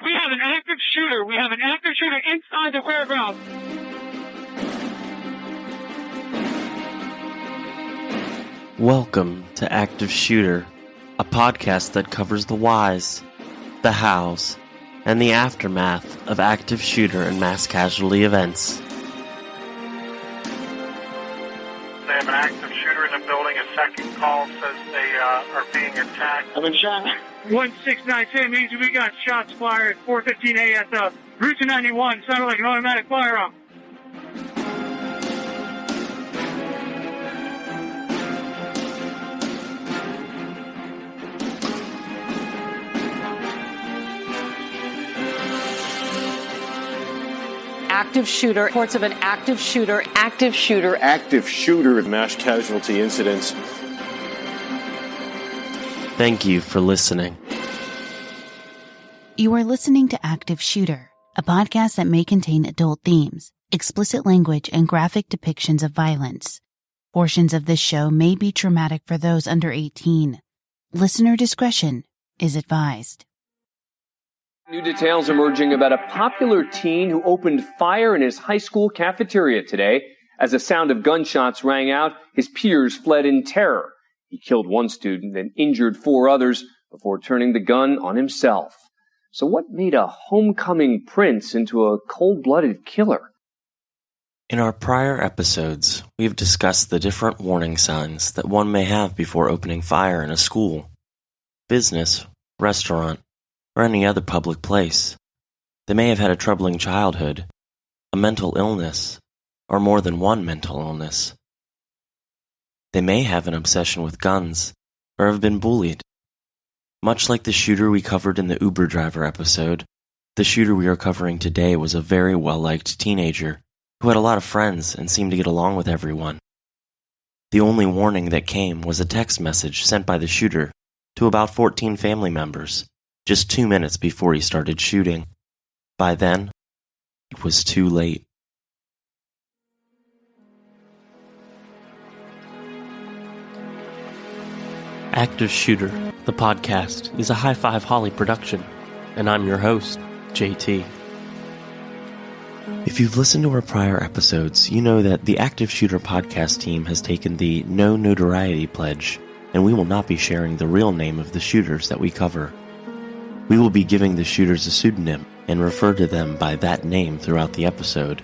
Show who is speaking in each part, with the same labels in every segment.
Speaker 1: We have an active shooter. We have an active shooter inside the warehouse.
Speaker 2: Welcome to Active Shooter, a podcast that covers the whys, the hows, and the aftermath of active shooter and mass casualty events.
Speaker 3: They have an active shooter in the building. A second call says they are being attacked.
Speaker 1: I've been shot. 16910 means we got shots fired 4:15 a.m. Route 291. Sounded like an automatic firearm.
Speaker 4: Active shooter, reports of an active shooter,
Speaker 5: mass casualty incidents.
Speaker 2: Thank you for listening.
Speaker 6: You are listening to Active Shooter, a podcast that may contain adult themes, explicit language, and graphic depictions of violence. Portions of this show may be traumatic for those under 18. Listener discretion is advised.
Speaker 7: New details emerging about a popular teen who opened fire in his high school cafeteria today. As the sound of gunshots rang out, his peers fled in terror. He killed one student and injured 4 others before turning the gun on himself. So what made a homecoming prince into a cold-blooded killer?
Speaker 2: In our prior episodes, we've discussed the different warning signs that one may have before opening fire in a school, business, restaurant, or any other public place. They may have had a troubling childhood, a mental illness, or more than one mental illness. They may have an obsession with guns, or have been bullied. Much like the shooter we covered in the Uber driver episode, the shooter we are covering today was a very well-liked teenager who had a lot of friends and seemed to get along with everyone. The only warning that came was a text message sent by the shooter to about 14 family members, just 2 minutes before he started shooting. By then, it was too late. Active Shooter, the podcast, is a High Five Holly production, and I'm your host, JT. If you've listened to our prior episodes, you know that the Active Shooter podcast team has taken the No Notoriety pledge, and we will not be sharing the real name of the shooters that we cover. We will be giving the shooters a pseudonym and refer to them by that name throughout the episode.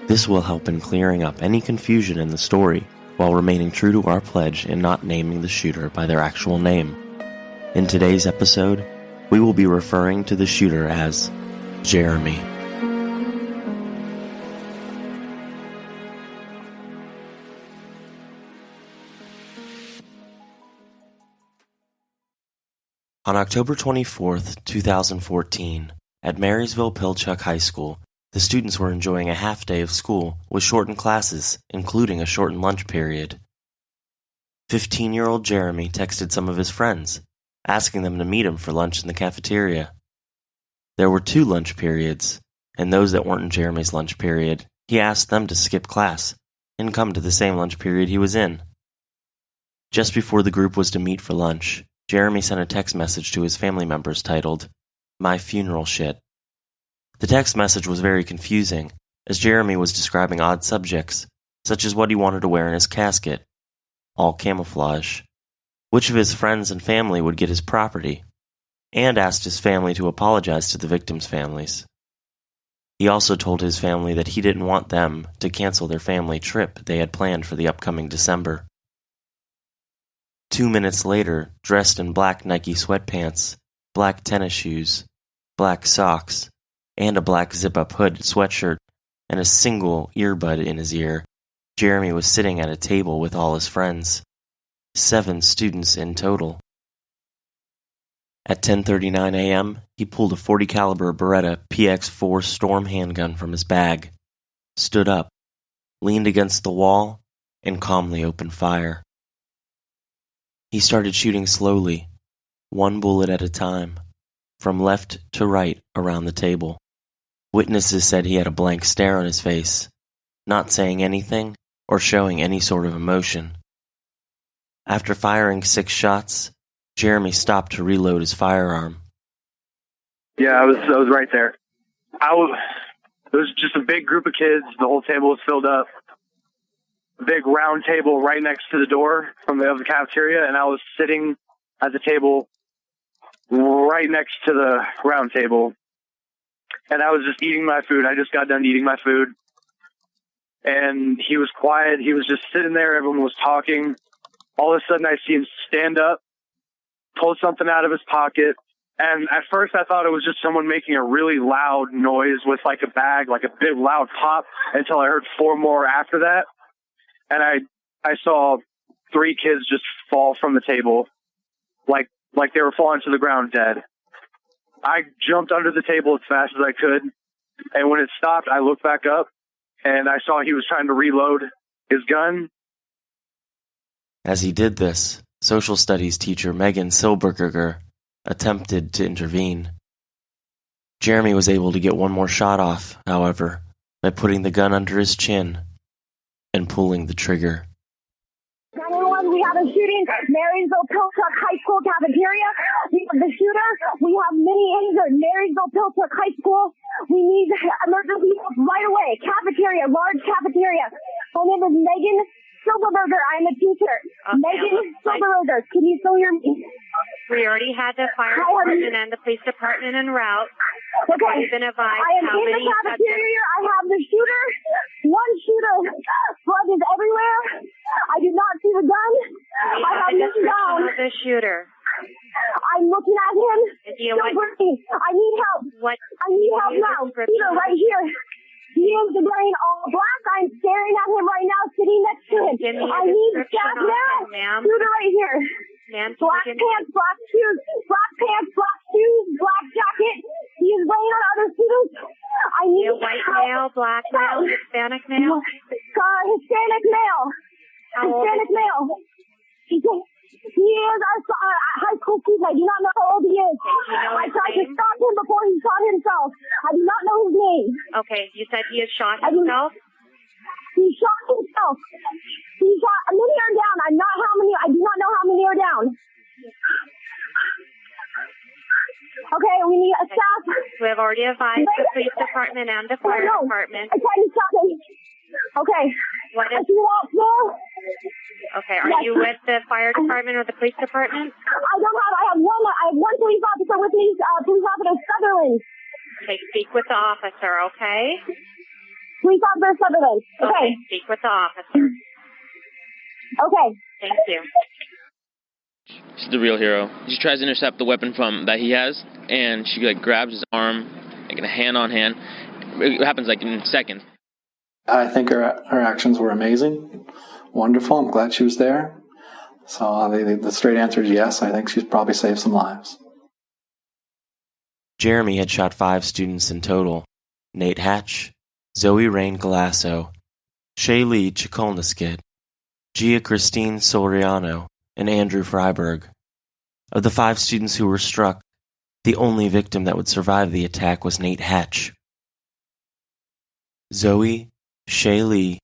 Speaker 2: This will help in clearing up any confusion in the story, while remaining true to our pledge and not naming the shooter by their actual name. In today's episode, we will be referring to the shooter as Jeremy. On October 24th, 2014, at Marysville-Pilchuck High School, the students were enjoying a half day of school with shortened classes, including a shortened lunch period. 15-year-old Jeremy texted some of his friends, asking them to meet him for lunch in the cafeteria. There were 2 lunch periods, and those that weren't in Jeremy's lunch period, he asked them to skip class and come to the same lunch period he was in. Just before the group was to meet for lunch, Jeremy sent a text message to his family members titled, "My Funeral Shit." The text message was very confusing, as Jeremy was describing odd subjects, such as what he wanted to wear in his casket, all camouflage, which of his friends and family would get his property, and asked his family to apologize to the victims' families. He also told his family that he didn't want them to cancel their family trip they had planned for the upcoming December. 2 minutes later, dressed in black Nike sweatpants, black tennis shoes, black socks, and a black zip-up hood sweatshirt, and a single earbud in his ear, Jeremy was sitting at a table with all his friends. 7 students in total. At 10:39 a.m., he pulled a .40 caliber Beretta PX-4 Storm handgun from his bag, stood up, leaned against the wall, and calmly opened fire. He started shooting slowly, 1 bullet at a time, from left to right around the table. Witnesses said he had a blank stare on his face, not saying anything or showing any sort of emotion. After firing 6 shots, Jeremy stopped to reload his firearm.
Speaker 8: Yeah, I was right there. It was just a big group of kids. The whole table was filled up. A big round table right next to the door of the cafeteria, and I was sitting at the table right next to the round table. And I was just eating my food. I just got done eating my food. And he was quiet. He was just sitting there. Everyone was talking. All of a sudden, I see him stand up, pull something out of his pocket. And at first, I thought it was just someone making a really loud noise with like a bag, like a big loud pop, until I heard 4 more after that. And I saw 3 kids just fall from the table, like they were falling to the ground dead. I jumped under the table as fast as I could. And when it stopped, I looked back up and I saw he was trying to reload his gun.
Speaker 2: As he did this, social studies teacher Megan Silbergerger attempted to intervene. Jeremy was able to get one more shot off, however, by putting the gun under his chin and pulling the trigger.
Speaker 9: 911, we have a shooting at Marysville-Pilchuck High School cafeteria. We have the shooter. We have many injured. Marysville-Pilchuck High School. We need emergency help right away. Cafeteria, large cafeteria. My name is Megan Silberberger. I'm a teacher. Okay. Megan Silberberger. Can you still hear me?
Speaker 10: We already had the fire department and the police department en route.
Speaker 9: Okay.
Speaker 10: We've been advised
Speaker 9: I am in the cafeteria. I have the shooter. One shooter. Blood is everywhere. I do not see the gun. I have him down.
Speaker 10: The shooter.
Speaker 9: I'm looking at him.
Speaker 10: Don't
Speaker 9: breathe. I need help. I need help now. Shooter right here. He is wearing all black. I'm staring at him right now, sitting next to him. I need staff now. Shooter right here. Black pants, black shoes, black jacket. He is weighing on other students. I need
Speaker 10: white male, black male, Hispanic male?
Speaker 9: Hispanic male. Hispanic male. He is a high school student. I do not know how old he is. I tried to stop him before he shot himself. I do not know his name.
Speaker 10: Okay, you said he has shot himself?
Speaker 9: He shot himself. He shot, many are down. I do not know how many are down. Okay, we need a staff.
Speaker 10: We have already advised the police department and the fire department.
Speaker 9: I tried to stop him. Okay.
Speaker 10: What is... Okay, are you with the fire department or the police department?
Speaker 9: I have one police officer with me, Police Officer Sutherland.
Speaker 10: Okay, speak with the officer, okay?
Speaker 9: Police Officer Sutherland. Okay.
Speaker 10: Speak with the officer.
Speaker 9: Okay.
Speaker 10: Thank you.
Speaker 11: She's the real hero. She tries to intercept the weapon that he has, and she grabs his arm, hand on hand. It happens in seconds.
Speaker 12: I think her actions were amazing, wonderful. I'm glad she was there. So the straight answer is yes. I think she's probably saved some lives.
Speaker 2: Jeremy had shot 5 students in total: Nate Hatch, Zoe Rain Galasso, Shaylee Chikolniskit, Gia Christine Soriano, and Andrew Freiberg. Of the 5 students who were struck, the only victim that would survive the attack was Nate Hatch. Zoe, Shaylee,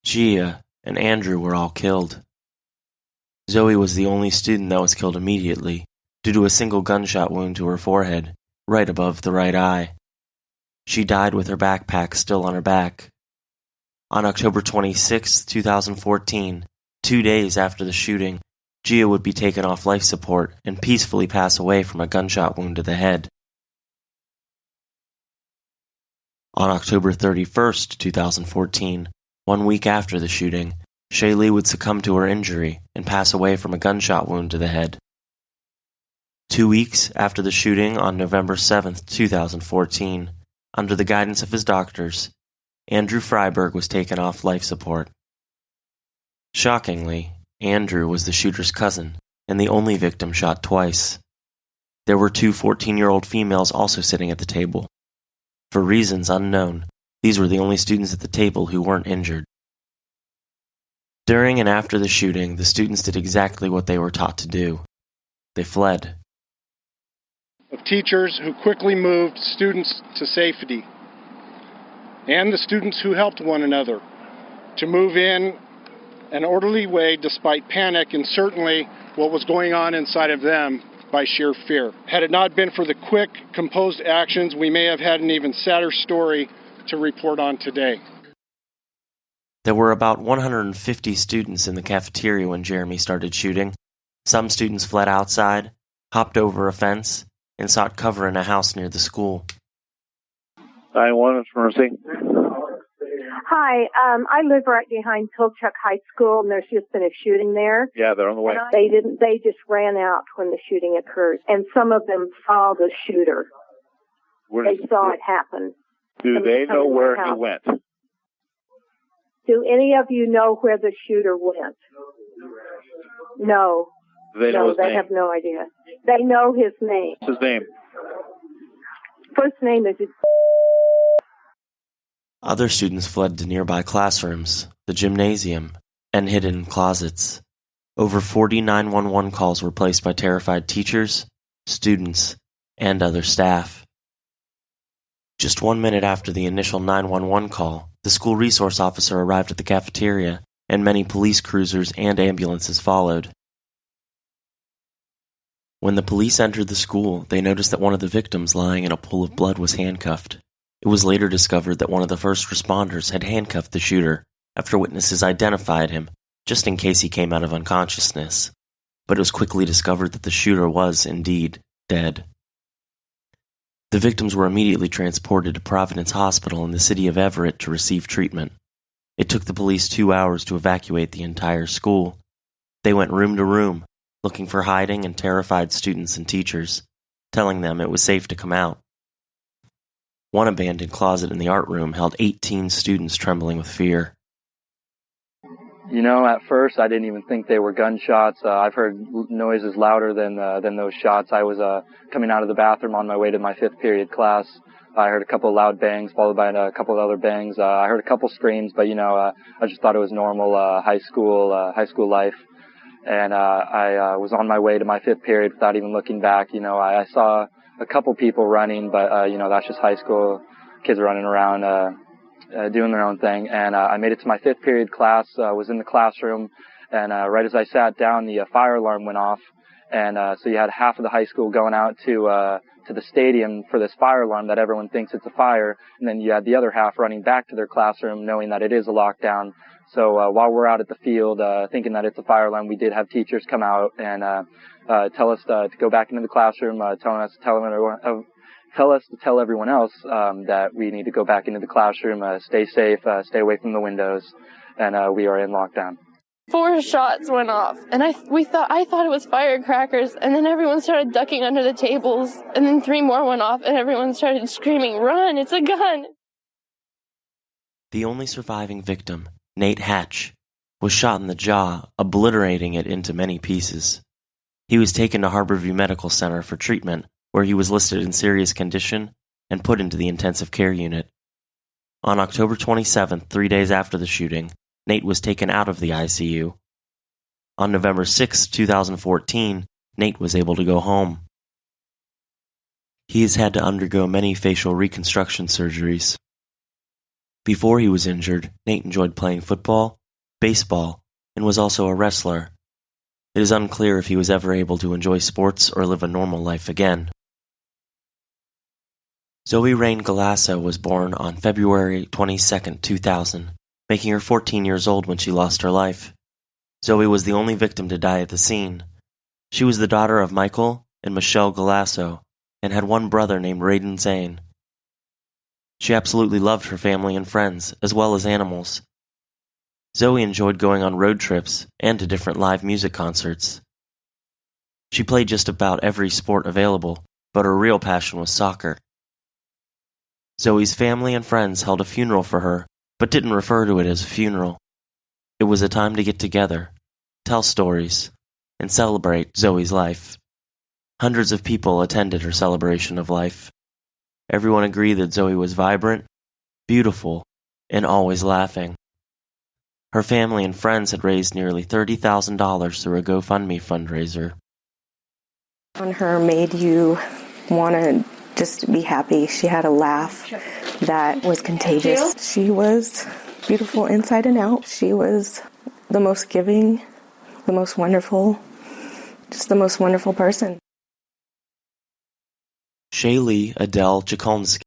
Speaker 2: Gia, and Andrew were all killed. Zoe was the only student that was killed immediately due to a single gunshot wound to her forehead, right above the right eye. She died with her backpack still on her back. On October 26, 2014, 2 days after the shooting, Gia would be taken off life support and peacefully pass away from a gunshot wound to the head. On October 31, 2014, 1 week after the shooting, Shaylee would succumb to her injury and pass away from a gunshot wound to the head. 2 weeks after the shooting on November 7, 2014, under the guidance of his doctors, Andrew Freiberg was taken off life support. Shockingly, Andrew was the shooter's cousin and the only victim shot twice. There were 2 14-year-old females also sitting at the table. For reasons unknown, these were the only students at the table who weren't injured. During and after the shooting, the students did exactly what they were taught to do. They fled.
Speaker 13: Of teachers who quickly moved students to safety, and the students who helped one another to move in an orderly way despite panic and certainly what was going on inside of them by sheer fear. Had it not been for the quick, composed actions, we may have had an even sadder story to report on today.
Speaker 2: There were about 150 students in the cafeteria when Jeremy started shooting. Some students fled outside, hopped over a fence, and sought cover in a house near the school.
Speaker 14: 911, it's Mercy.
Speaker 15: Hi, I live right behind Pilchuck High School, and there's just been a shooting there.
Speaker 14: Yeah, they're on the way.
Speaker 15: They just ran out when the shooting occurred, and some of them saw the shooter. They saw it happen.
Speaker 14: Do they know where he went?
Speaker 15: Do any of you know where the shooter went? No.
Speaker 14: Do they know his name?
Speaker 15: They have no idea. They know his name.
Speaker 14: What's his name?
Speaker 15: First name is...
Speaker 2: Other students fled to nearby classrooms, the gymnasium, and hid in closets. Over 40 911 calls were placed by terrified teachers, students, and other staff. Just 1 minute after the initial 911 call, the school resource officer arrived at the cafeteria, and many police cruisers and ambulances followed. When the police entered the school, they noticed that one of the victims lying in a pool of blood was handcuffed. It was later discovered that one of the first responders had handcuffed the shooter after witnesses identified him, just in case he came out of unconsciousness. But it was quickly discovered that the shooter was, indeed, dead. The victims were immediately transported to Providence Hospital in the city of Everett to receive treatment. It took the police 2 hours to evacuate the entire school. They went room to room, looking for hiding and terrified students and teachers, telling them it was safe to come out. One abandoned closet in the art room held 18 students trembling with fear.
Speaker 16: You know, at first I didn't even think they were gunshots. I've heard noises louder than those shots. I was coming out of the bathroom on my way to my 5th period class. I heard a couple of loud bangs followed by a couple of other bangs. I heard a couple screams, but I just thought it was normal high school life. And I was on my way to my 5th period without even looking back. I saw a couple people running, but that's just high school. Kids are running around doing their own thing. And I made it to my 5th period class, was in the classroom, and right as I sat down, the fire alarm went off. And so you had half of the high school going out to the stadium for this fire alarm that everyone thinks it's a fire, and then you had the other half running back to their classroom knowing that it is a lockdown. So while we're out at the field thinking that it's a fire alarm, we did have teachers come out and tell us to go back into the classroom, tell us to tell everyone else that we need to go back into the classroom, stay safe, stay away from the windows, and we are in lockdown.
Speaker 17: 4 shots went off, and I thought it was firecrackers, and then everyone started ducking under the tables, and then 3 more went off, and everyone started screaming, "Run, it's a gun!"
Speaker 2: The only surviving victim, Nate Hatch, was shot in the jaw, obliterating it into many pieces. He was taken to Harborview Medical Center for treatment, where he was listed in serious condition and put into the intensive care unit. On October 27th, 3 days after the shooting, Nate was taken out of the ICU. On November 6, 2014, Nate was able to go home. He has had to undergo many facial reconstruction surgeries. Before he was injured, Nate enjoyed playing football, baseball, and was also a wrestler. It is unclear if he was ever able to enjoy sports or live a normal life again. Zoe Rain Galasso was born on February 22, 2000, making her 14 years old when she lost her life. Zoe was the only victim to die at the scene. She was the daughter of Michael and Michelle Galasso and had one brother named Raiden Zane. She absolutely loved her family and friends, as well as animals. Zoe enjoyed going on road trips and to different live music concerts. She played just about every sport available, but her real passion was soccer. Zoe's family and friends held a funeral for her, but didn't refer to it as a funeral. It was a time to get together, tell stories, and celebrate Zoe's life. Hundreds of people attended her celebration of life. Everyone agreed that Zoe was vibrant, beautiful, and always laughing. Her family and friends had raised nearly $30,000 through a GoFundMe fundraiser.
Speaker 18: On her made you want to just be happy. She had a laugh that was contagious. She was beautiful inside and out. She was the most giving, the most wonderful, just the most wonderful person.
Speaker 2: Shaylee Adele Chakolnsky,